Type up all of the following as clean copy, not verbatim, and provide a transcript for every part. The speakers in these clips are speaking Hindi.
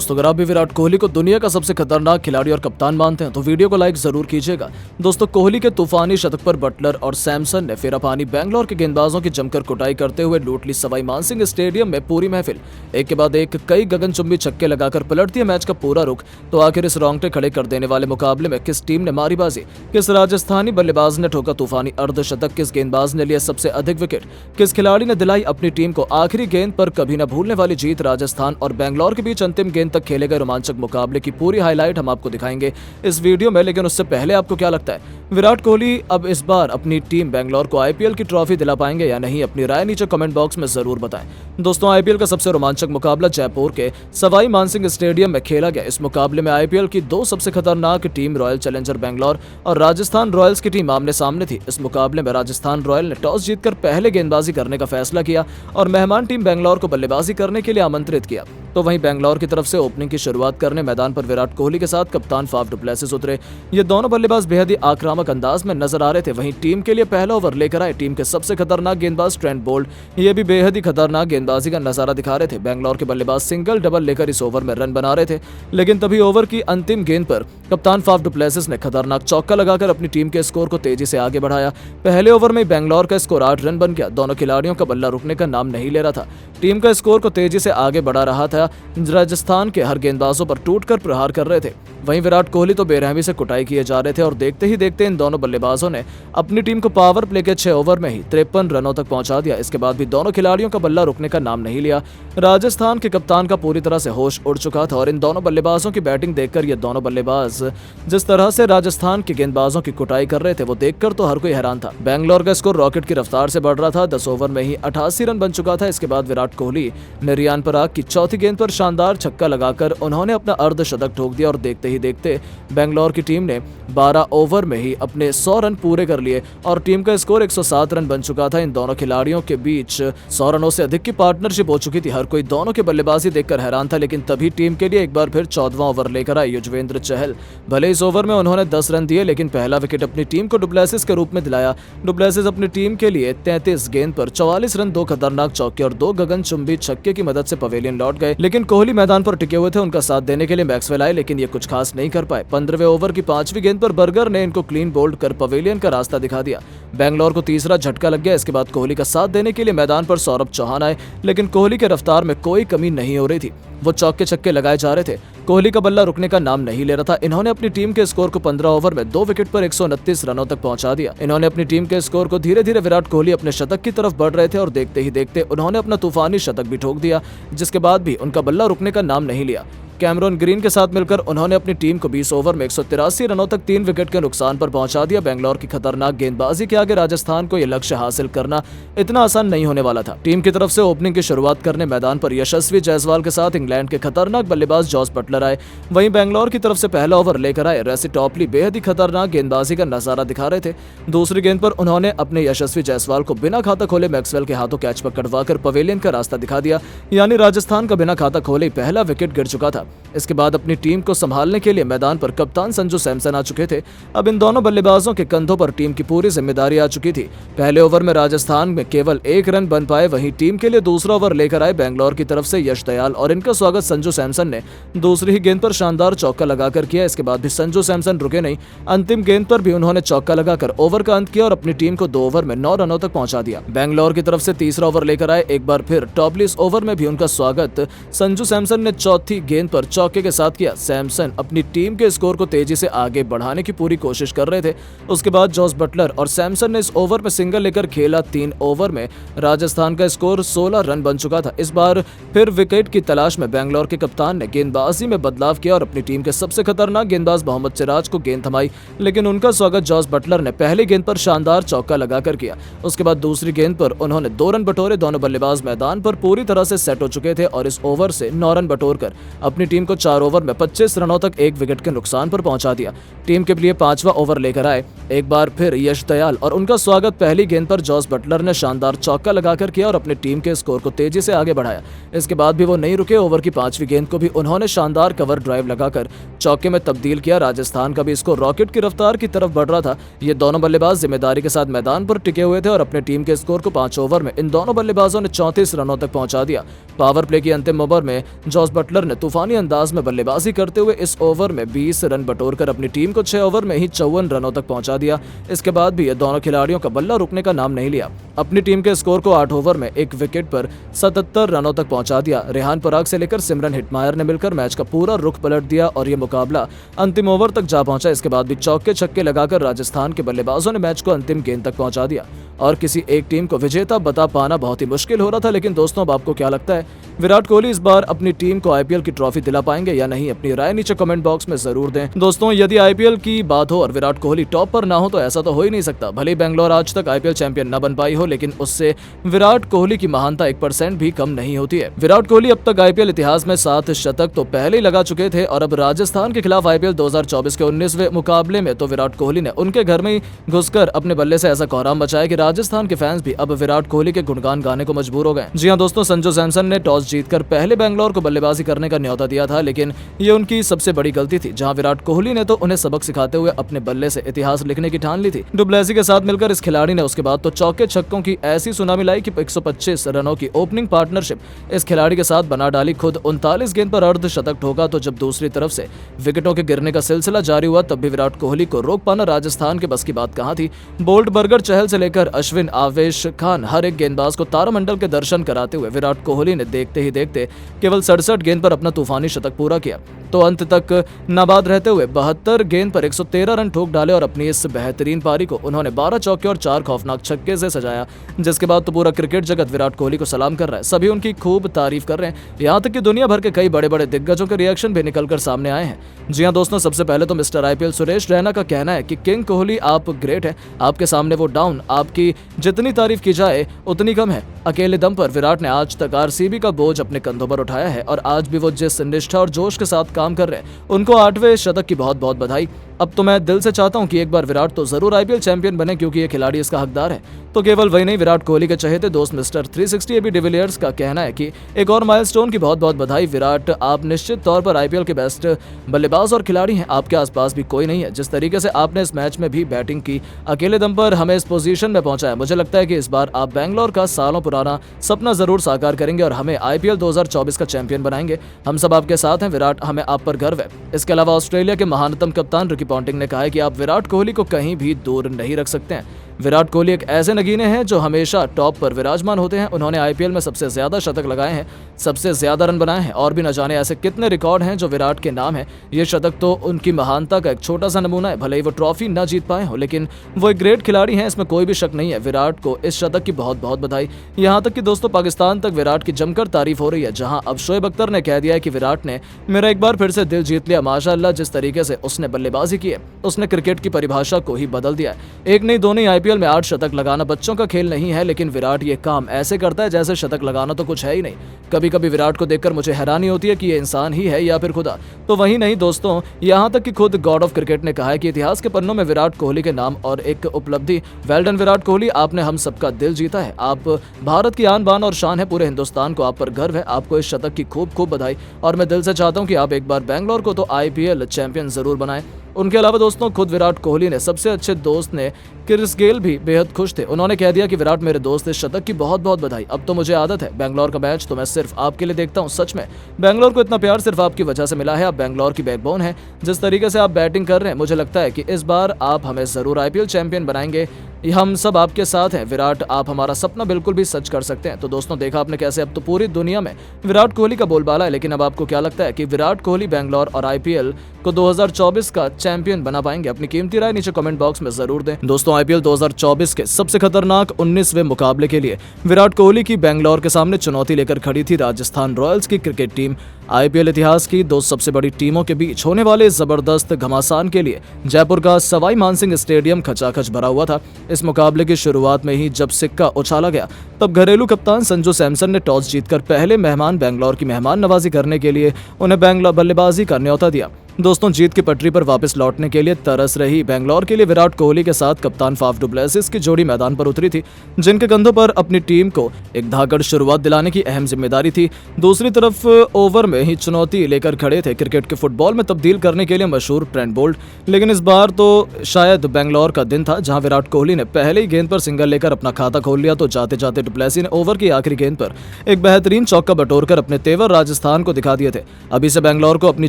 दोस्तों, अगर आप भी विराट कोहली को दुनिया का सबसे खतरनाक खिलाड़ी और कप्तान मानते हैं तो वीडियो को लाइक जरूर कीजिएगा। दोस्तों, कोहली के तूफानी शतक पर बटलर और सैमसन ने फेरा पानी बेंगलोर के गेंदबाजों की जमकर कुटाई करते हुए लूट ली सवाई मानसिंह स्टेडियम में पूरी महफिल। एक के बाद एक कई गगनचुंबी छक्के लगाकर पलट दिया मैच का पूरा रुख। तो आखिर इस रोंगटे खड़े कर देने वाले मुकाबले में किस टीम ने मारी बाजी, किस राजस्थानी बल्लेबाज ने ठोका तूफानी अर्धशतक, किस गेंदबाज ने लिया सबसे अधिक विकेट, किस खिलाड़ी ने दिलाई अपनी टीम को आखिरी गेंद पर कभी न भूलने वाली जीत। राजस्थान और बेंगलोर के बीच अंतिम गेंद तक खेले गए रोमांचक मुकाबले की पूरी हाईलाइट हम आपको दिखाएंगे इस वीडियो में। लेकिन उससे पहले आपको क्या लगता है, विराट कोहली अब इस बार अपनी टीम बेंगलोर को आईपीएल की ट्रॉफी दिला पाएंगे या नहीं? अपनी राय नीचे कमेंट बॉक्स में जरूर बताएं। दोस्तों, आईपीएल का सबसे रोमांचक मुकाबला जयपुर के सवाई मानसिंह स्टेडियम में खेला गया। इस मुकाबले में आईपीएल की दो सबसे खतरनाक टीम रॉयल चैलेंजर बेंगलोर और राजस्थान रॉयल्स की टीम आमने सामने थी। इस मुकाबले में राजस्थान रॉयल ने टॉस जीतकर पहले गेंदबाजी करने का फैसला किया और मेहमान टीम बेंगलोर को बल्लेबाजी करने के लिए आमंत्रित किया। तो वहीं बेंगलोर की तरफ से ओपनिंग की शुरुआत करने मैदान पर विराट कोहली के साथ कप्तान फाफ डु प्लेसिस उतरे। ये दोनों बल्लेबाज बेहद ही आक्रामक अंदाज में नजर आ रहे थे। वहीं टीम के लिए पहला ओवर लेकर आए टीम के सबसे खतरनाक गेंदबाज ट्रेंट बोल्ट, ये भी बेहद ही खतरनाक गेंदबाजी का नजारा दिखा रहे थे। बेंगलोर के बल्लेबाज सिंगल डबल लेकर इस ओवर में रन बना रहे थे, लेकिन तभी ओवर की अंतिम गेंद पर कप्तान फाफ डु प्लेसिस ने खतरनाक चौका लगाकर अपनी टीम के स्कोर को तेजी से आगे बढ़ाया। पहले ओवर में बेंगलोर का स्कोर 8 रन बन गया। दोनों खिलाड़ियों का बल्ला रुकने का नाम नहीं ले रहा था। टीम का स्कोर को तेजी से आगे बढ़ा रहा था। राजस्थान के हर गेंदबाजों पर टूटकर प्रहार कर रहे थे। वहीं विराट कोहली तो बेरहमी से कुटाई किए जा रहे थे और देखते ही देखते इन दोनों बल्लेबाजों ने अपनी टीम को पावर प्ले के 6 ओवर में ही 53 रनों तक पहुंचा दिया। इसके बाद भी दोनों खिलाड़ियों का बल्ला रुकने का नाम नहीं लिया। राजस्थान के कप्तान का पूरी तरह से होश उड़ चुका था और इन दोनों बल्लेबाजों की बैटिंग देखकर ये दोनों बल्लेबाज जिस तरह से राजस्थान के गेंदबाजों की कुटाई कर रहे थे वो देखकर तो हर कोई हैरान था। बेंगलोर का स्कोर रॉकेट की रफ्तार से बढ़ रहा था। 10 ओवर में ही 88 रन बन चुका था। इसके बाद विराट कोहली ने रियान पराग की चौथी गेंद पर शानदार छक्का लगाकर उन्होंने अपना अर्धशतक ठोक दिया और देखते ही देखते बेंगलोर की टीम ने 12 ओवर में ही अपने 100 रन पूरे कर लिए और टीम का स्कोर 107 रन बन चुका था। इन दोनों खिलाड़ियों के बीच 100 रनों से अधिक की पार्टनरशिप हो चुकी थी। हर कोई दोनों के बल्लेबाजी देखकर हैरान था। लेकिन तभी टीम के लिए एक बार फिर 14वां ओवर लेकर आए युजवेंद्र चहल। भले इस ओवर में उन्होंने 10 रन दिए, लेकिन पहला विकेट अपनी टीम को डु प्लेसिस के रूप में दिलाया। डु प्लेसिस अपनी टीम के लिए 33 गेंद पर 44 रन, 2 खतरनाक चौके और 2 गगनचुंबी छक्के की मदद से पवेलियन लौट गए। लेकिन कोहली मैदान पर टिके हुए थे। उनका साथ देने के लिए मैक्सवेल आए, लेकिन ये कुछ खास नहीं कर पाए। 15वें ओवर की 5वीं गेंद पर बर्गर ने इनको क्लीन बोल्ड कर पवेलियन का रास्ता दिखा दिया। बेंगलोर को तीसरा झटका लग गया। इसके बाद कोहली का साथ देने के लिए मैदान पर सौरभ चौहान आए, लेकिन कोहली के रफ्तार में कोई कमी नहीं हो रही थी। वो चौके छक्के लगाए जा रहे थे। कोहली का बल्ला रुकने का नाम नहीं ले रहा था। इन्होंने अपनी टीम के स्कोर को 15 ओवर में 2 विकेट पर 129 रनों तक पहुंचा दिया। इन्होंने अपनी टीम के स्कोर को धीरे धीरे विराट कोहली अपने शतक की तरफ बढ़ रहे थे और देखते ही देखते उन्होंने अपना तूफानी शतक भी ठोक दिया, जिसके बाद भी उनका बल्ला रुकने का नाम नहीं लिया। कैमरन ग्रीन के साथ मिलकर उन्होंने अपनी टीम को 20 ओवर में 183 रनों तक 3 विकेट के नुकसान पर पहुंचा दिया। बेंगलोर की खतरनाक गेंदबाजी के आगे राजस्थान को यह लक्ष्य हासिल करना इतना आसान नहीं होने वाला था। टीम की तरफ से ओपनिंग की शुरुआत करने मैदान पर यशस्वी जायसवाल के साथ इंग्लैंड के खतरनाक बल्लेबाज जॉस बटलर आए। वहीं बेंगलोर की तरफ से पहला ओवर लेकर आए रेसी टॉपली बेहद ही खतरनाक गेंदबाजी का नजारा दिखा रहे थे। दूसरी गेंद पर उन्होंने अपने यशस्वी जायसवाल को बिना खाता खोले मैक्सवेल के हाथों कैच पकड़वाकर पवेलियन का रास्ता दिखा दिया। यानी राजस्थान का बिना खाता खोले पहला विकेट गिर चुका था। इसके बाद अपनी टीम को संभालने के लिए मैदान पर कप्तान संजू सैमसन आ चुके थे। अब इन दोनों बल्लेबाजों के कंधों पर टीम की पूरी जिम्मेदारी आ चुकी थी। पहले ओवर में राजस्थान में केवल 1 रन बन पाए। वहीं टीम के लिए दूसरा ओवर लेकर आए बेंगलोर की तरफ से यश दयाल और इनका स्वागत संजू सैमसन ने दूसरी ही गेंद पर शानदार चौका लगाकर किया। इसके बाद भी संजू सैमसन रुके नहीं। अंतिम गेंद पर भी उन्होंने चौका लगाकर ओवर का अंत किया और अपनी टीम को 2 ओवर में 9 रनों तक पहुंचा दिया। बेंगलोर की तरफ से तीसरा ओवर लेकर आए एक बार फिर टॉपली। इस ओवर में भी उनका स्वागत संजू सैमसन ने चौथी गेंद पर चौके के साथ किया। सैमसन अपनी टीम के स्कोर को तेजी से आगे बढ़ाने की पूरी कोशिश कर रहे थे। उसके बाद जॉस बटलर और सैमसन ने इस ओवर में सिंगल लेकर खेला। 3 ओवर में राजस्थान का स्कोर 16 रन बन चुका था। इस बार फिर विकेट की तलाश में बेंगलोर के कप्तान ने गेंदबाजी में बदलाव किया और अपनी टीम के सबसे खतरनाक गेंदबाज मोहम्मद सिराज को गेंद थमाई, लेकिन उनका स्वागत जॉस बटलर ने पहली गेंद पर शानदार चौका लगाकर किया। उसके बाद दूसरी गेंद पर उन्होंने 2 रन बटोरे। दोनों बल्लेबाज मैदान पर पूरी तरह से सेट हो चुके थे और इस ओवर से 9 रन बटोरकर अपनी टीम को 4 ओवर में 25 रनों तक 1 विकेट के नुकसान पर पहुंचा दिया। टीम के लिए 5वां ओवर लेकर आए एक बार फिर यश दयाल और उनका स्वागत पहली गेंद पर जॉस बटलर ने शानदार चौका लगाकर किया और अपनी टीम के स्कोर को तेजी से आगे बढ़ाया। इसके बाद भी वो नहीं रुके। ओवर की 5वीं गेंद को भी उन्होंने शानदार कवर ड्राइव लगाकर चौके में तब्दील किया। राजस्थान का भी स्कोर रॉकेट की रफ्तार की तरफ बढ़ रहा था। ये दोनों बल्लेबाज जिम्मेदारी के साथ मैदान पर टिके हुए थे और अपने टीम के स्कोर को 5 ओवर में इन दोनों बल्लेबाजों ने 34 रनों तक पहुंचा दिया। पावर प्ले की अंतिम ओवर में जॉस बटलर ने तूफानी अंदाज में बल्लेबाजी करते हुए इस ओवर में 20 रन बटोरकर अपनी टीम को 6 ओवर में ही 54 रनों तक पहुंचा दिया। इसके बाद भी ये दोनों खिलाड़ियों का बल्ला रुकने का नाम नहीं लिया। अपनी टीम के स्कोर को 8 ओवर में 1 विकेट पर 77 रनों तक पहुंचा दिया। रेहान पराग से लेकर सिमरन हिटमायर ने मिलकर मैच का पूरा रुख पलट दिया और ये मुकाबला अंतिम ओवर तक जा पहुंचा। इसके बाद भी चौके छक्के लगाकर राजस्थान के बल्लेबाजों ने मैच को अंतिम गेंद तक पहुंचा दिया और किसी एक टीम को विजेता बता पाना बहुत ही मुश्किल हो रहा था। लेकिन दोस्तों, अब आपको क्या लगता है, विराट कोहली इस बार अपनी टीम को आईपीएल की ट्रॉफी दिला पाएंगे या नहीं? अपनी राय नीचे कमेंट बॉक्स में जरूर दें। दोस्तों, यदि आईपीएल की बात हो और विराट कोहली टॉप पर ना हो तो ऐसा तो हो ही नहीं सकता। भले बेंगलोर आज तक आईपीएल चैंपियन न बन पाई हो, लेकिन उससे विराट कोहली की महानता 1% भी कम नहीं होती है। विराट कोहली अब तक आईपीएल इतिहास में 7 शतक तो पहले ही लगा चुके थे और अब राजस्थान के खिलाफ आईपीएल 2024 के 19वें मुकाबले में तो विराट कोहली ने उनके घर में ही घुसकर अपने बल्ले से ऐसा कोहराम मचाया कि राजस्थान के फैंस भी अब विराट कोहली के गुणगान गाने को मजबूर हो गए। जी हां दोस्तों, संजू सैमसन ने टॉस जीतकर पहले बेंगलोर को बल्लेबाजी करने का न्योता दिया था, लेकिन ये उनकी सबसे बड़ी गलती थी। जहां विराट कोहली ने तो उन्हें सबक सिखाते हुए अपने बल्ले से इतिहास लिखने की ठान ली थी। डुप्लेसी के साथ मिलकर इस खिलाड़ी ने उसके बाद तो चौके छक्कों की ऐसी सुनामी लाई कि 125 रनों की ओपनिंग पार्टनरशिप इस खिलाड़ी के साथ बना डाली। खुद 39 गेंद पर अर्धशतक ठोका, तो जब दूसरी तरफ से विकेटों के गिरने का सिलसिला जारी हुआ तब भी विराट कोहली को रोक पाना राजस्थान के बस की बात कहां थी। बोल्ट बर्गर चहल से लेकर अश्विन, आवेश खान, हर एक गेंदबाज को तारामंडल के दर्शन कराते हुए विराट कोहली ने देखते ही देखते केवल 67 गेंद पर अपना तूफानी शतक पूरा किया, तो अंत तक नाबाद रहते हुए 72 गेंद पर 113 रन ठोक डाले और अपनी इस बेहतरीन पारी को उन्होंने 12 चौके और 4 खौफनाक छक्के से सजाया, जिसके बाद तो पूरा क्रिकेट जगत विराट कोहली को सलाम कर रहा है। सभी उनकी खूब तारीफ कर रहे हैं, यहाँ तक कि दुनिया भर के कई बड़े बड़े दिग्गजों के रिएक्शन भी निकलकर सामने आए हैं। जी हाँ दोस्तों, सबसे पहले तो मिस्टर आईपीएल सुरेश रैना का कहना है कि किंग कोहली आप ग्रेट हैं, आपके सामने वो डाउन, आपकी जितनी तारीफ की जाए उतनी कम है। अकेले दम पर विराट ने आज तक आरसीबी का बोझ अपने कंधों पर उठाया है और आज भी वो जिस निष्ठा और जोश के साथ काम कर रहे हैं, उनको 8वें शतक की बहुत बहुत बधाई। अब तो मैं दिल से चाहता हूं कि एक बार विराट तो जरूर आईपीएल चैंपियन बने, क्योंकि ये खिलाड़ी इसका हकदार है। तो केवल वही नहीं, विराट कोहली के चहेते दोस्त मिस्टर 360 एबी डिविलियर्स का कहना है कि एक और माइलस्टोन की बहुत बहुत बधाई। विराट, आप निश्चित तौर पर आईपीएल के बेस्ट बल्लेबाज और खिलाड़ी हैं, आपके आसपास भी कोई नहीं है। जिस तरीके से आपने इस मैच में भी बैटिंग की, अकेले दम पर हमें इस पोजीशन में पहुंचाया, मुझे लगता है कि इस बार आप बैंगलोर का सालों पुराना सपना जरूर साकार करेंगे और हमें आईपीएल 2024 का चैंपियन बनाएंगे। हम सब आपके साथ हैं विराट, हमें आप पर गर्व है। इसके अलावा ऑस्ट्रेलिया के महानतम कप्तान रिकी पॉन्टिंग ने कहा है कि आप विराट कोहली को कहीं भी दूर नहीं रख सकते हैं। विराट कोहली एक ऐसे नगीने हैं जो हमेशा टॉप पर विराजमान होते हैं। उन्होंने आईपीएल में सबसे ज्यादा शतक लगाए हैं, सबसे ज्यादा रन बनाए हैं और भी न जाने ऐसे कितने रिकॉर्ड हैं जो विराट के नाम है। ये शतक तो उनकी महानता का एक छोटा सा नमूना है। भले ही वो ट्रॉफी न जीत पाए हो, लेकिन वो एक ग्रेट खिलाड़ी हैं, इसमें कोई भी शक नहीं है। विराट को इस शतक की बहुत बहुत बधाई। यहाँ तक कि दोस्तों, पाकिस्तान तक विराट की जमकर तारीफ हो रही है, जहाँ अब शोएब अख्तर ने कह दिया है कि विराट ने मेरा एक बार फिर से दिल जीत लिया। माशाअल्लाह, जिस तरीके से उसने बल्लेबाजी की है, उसने क्रिकेट की परिभाषा को ही बदल दिया है। एक नहीं दो नहीं, आईपीएल में 8 शतक लगाना बच्चों का खेल नहीं है, लेकिन विराट ये काम ऐसे करता है जैसे शतक लगाना तो कुछ है ही नहीं। कभी कभी विराट को देखकर मुझे हैरानी होती है कि ये इंसान ही है या फिर खुदा। तो वही नहीं दोस्तों, यहाँ तक कि खुद गॉड ऑफ क्रिकेट ने कहा है कि इतिहास के पन्नों में विराट कोहली के नाम और एक उपलब्धि। वेल डन विराट कोहली, आपने हम सबका दिल जीता है। आप भारत की आन बान और शान है, पूरे हिंदुस्तान को आप पर गर्व है। आपको इस शतक की खूब खूब बधाई और मैं दिल से चाहता हूँ कि आप एक बार बैंगलोर को तो आईपीएल चैंपियन जरूर बनाएं। उनके अलावा दोस्तों, खुद विराट कोहली ने सबसे अच्छे दोस्त ने क्रिस गेल भी बेहद खुश थे। उन्होंने कह दिया कि विराट मेरे दोस्त, इस शतक की बहुत बहुत बधाई। अब तो मुझे आदत है, बैंगलोर का मैच तो मैं सिर्फ आपके लिए देखता हूँ। सच में बैंगलोर को इतना प्यार सिर्फ आपकी वजह से मिला है। आप बैंगलोर की बैकबोन है। जिस तरीके से आप बैटिंग कर रहे हैं, मुझे लगता है कि इस बार आप हमें जरूर आईपीएल चैंपियन बनाएंगे। हम सब आपके साथ हैं विराट, आप हमारा सपना बिल्कुल भी सच कर सकते हैं। तो दोस्तों, देखा आपने कैसे अब तो पूरी दुनिया में विराट कोहली का बोलबाला है। लेकिन अब आपको क्या लगता है कि विराट कोहली बैंगलोर और आईपीएल को 2024 का चैंपियन बना पाएंगे? अपनी कीमती राय नीचे कमेंट बॉक्स में जरूर दें। दोस्तों, आईपीएल 2024 के सबसे खतरनाक 19वें मुकाबले के लिए विराट कोहली की बैंगलोर के सामने चुनौती लेकर खड़ी थी राजस्थान रॉयल्स की क्रिकेट टीम। आईपीएल इतिहास की 2 सबसे बड़ी टीमों के बीच होने वाले जबरदस्त घमासान के लिए जयपुर का सवाई मानसिंह स्टेडियम खचाखच भरा हुआ था। इस मुकाबले की शुरुआत में ही जब सिक्का उछाला गया, तब घरेलू कप्तान संजू सैमसन ने टॉस जीतकर पहले मेहमान बैंगलोर की मेहमान नवाजी करने के लिए उन्हें बैंगलोर बल्लेबाजी का न्योता दिया। दोस्तों, जीत की पटरी पर वापस लौटने के लिए तरस रही बेंगलोर के लिए विराट कोहली के साथ कप्तान फाफ डु प्लेसिस की जोड़ी मैदान पर उतरी थी, जिनके कंधों पर अपनी टीम को एक धाकड़ शुरुआत दिलाने की अहम जिम्मेदारी थी। दूसरी तरफ ओवर में ही चुनौती लेकर खड़े थे क्रिकेट के फुटबॉल में तब्दील करने के लिए मशहूर ट्रेंट बोल्ट। लेकिन इस बार तो शायद बेंगलोर का दिन था, जहां विराट कोहली ने पहले ही गेंद पर सिंगल लेकर अपना खाता खोल लिया तो जाते जाते डु प्लेसिस ने ओवर की आखिरी गेंद पर एक बेहतरीन चौका बटोरकर अपने तेवर राजस्थान को दिखा दिए थे। अभी से बेंगलोर को अपनी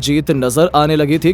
जीत नजर आने लगी थी,